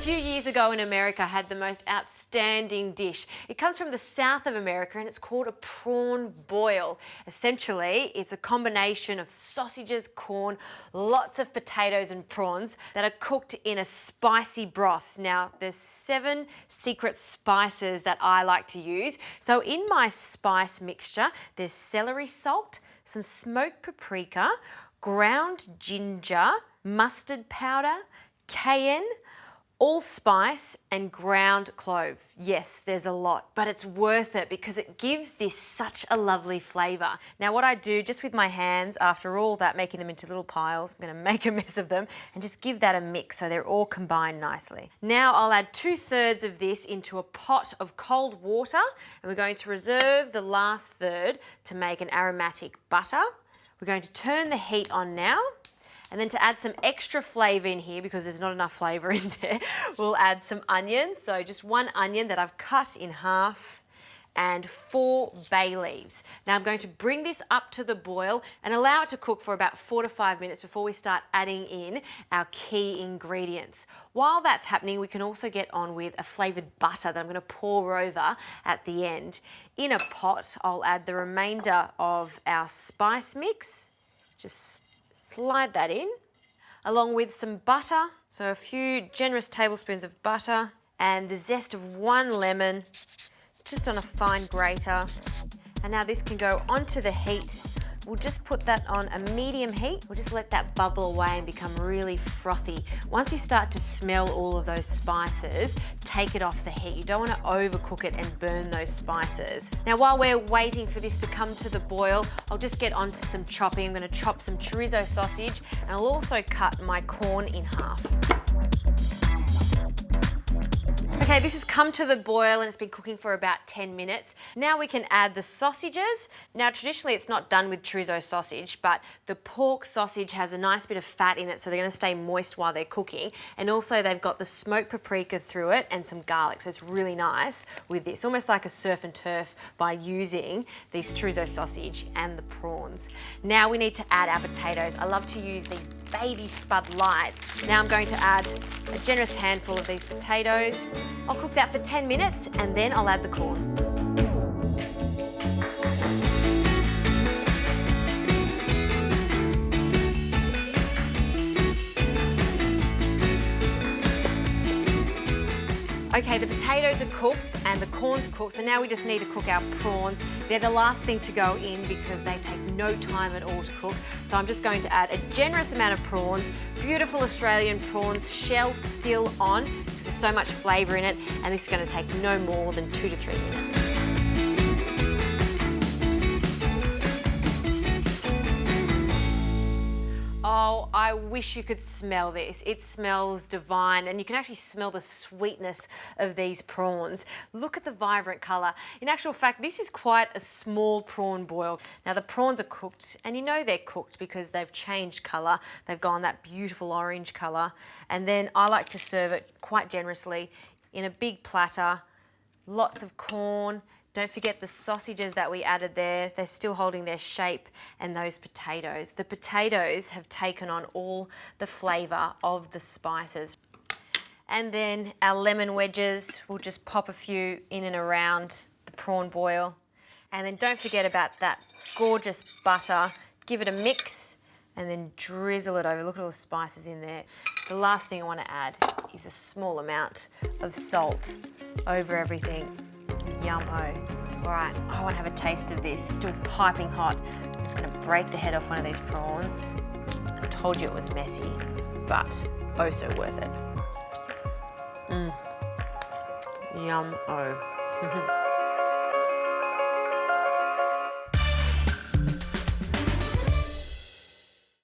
few years ago in America, I had the most outstanding dish. It comes from the south of America and it's called a prawn boil. Essentially, it's a combination of sausages, corn, lots of potatoes and prawns that are cooked in a spicy broth. Now, there's 7 secret spices that I like to use. So in my spice mixture, there's celery salt, some smoked paprika, ground ginger, mustard powder, cayenne, allspice and ground clove. Yes, there's a lot, but it's worth it because it gives this such a lovely flavour. Now what I do just with my hands, after all that, making them into little piles, I'm going to make a mess of them and just give that a mix so they're all combined nicely. Now I'll add 2/3 of this into a pot of cold water and we're going to reserve the last third to make an aromatic butter. We're going to turn the heat on now. And then to add some extra flavour in here, because there's not enough flavour in there, we'll add some onions. So just 1 onion that I've cut in half and 4 bay leaves. Now I'm going to bring this up to the boil and allow it to cook for about 4 to 5 minutes before we start adding in our key ingredients. While that's happening, we can also get on with a flavoured butter that I'm going to pour over at the end. In a pot, I'll add the remainder of our spice mix. Just slide that in, along with some butter, so a few generous tablespoons of butter, and the zest of 1 lemon, just on a fine grater. And now this can go onto the heat. We'll just put that on a medium heat. We'll just let that bubble away and become really frothy. Once you start to smell all of those spices, take it off the heat. You don't want to overcook it and burn those spices. Now, while we're waiting for this to come to the boil, I'll just get onto some chopping. I'm going to chop some chorizo sausage and I'll also cut my corn in half. Okay, this has come to the boil and it's been cooking for about 10 minutes. Now we can add the sausages. Now traditionally it's not done with chorizo sausage, but the pork sausage has a nice bit of fat in it, so they're going to stay moist while they're cooking. And also they've got the smoked paprika through it and some garlic, so it's really nice with this, almost like a surf and turf by using these chorizo sausage and the prawns. Now we need to add our potatoes. I love to use these baby spud lights. Now I'm going to add a generous handful of these potatoes. I'll cook that for 10 minutes and then I'll add the corn. Okay, the potatoes are cooked and the corn's cooked, so now we just need to cook our prawns. They're the last thing to go in because they take no time at all to cook. So I'm just going to add a generous amount of prawns, beautiful Australian prawns, shell still on, because there's so much flavour in it, and this is going to take no more than 2 to 3 minutes. Oh, I wish you could smell this. It smells divine, and you can actually smell the sweetness of these prawns. Look at the vibrant colour. In actual fact, this is quite a small prawn boil. Now the prawns are cooked, and you know they're cooked because they've changed colour. They've gone that beautiful orange colour. And then I like to serve it quite generously in a big platter, lots of corn. Don't forget the sausages that we added there. They're still holding their shape, and those potatoes. The potatoes have taken on all the flavour of the spices. And then our lemon wedges, we'll just pop a few in and around the prawn boil. And then don't forget about that gorgeous butter. Give it a mix and then drizzle it over. Look at all the spices in there. The last thing I want to add is a small amount of salt over everything. Yum-o. All right, I want to have a taste of this. Still piping hot. I'm just going to break the head off one of these prawns. I told you it was messy, but oh so worth it. Yum-o.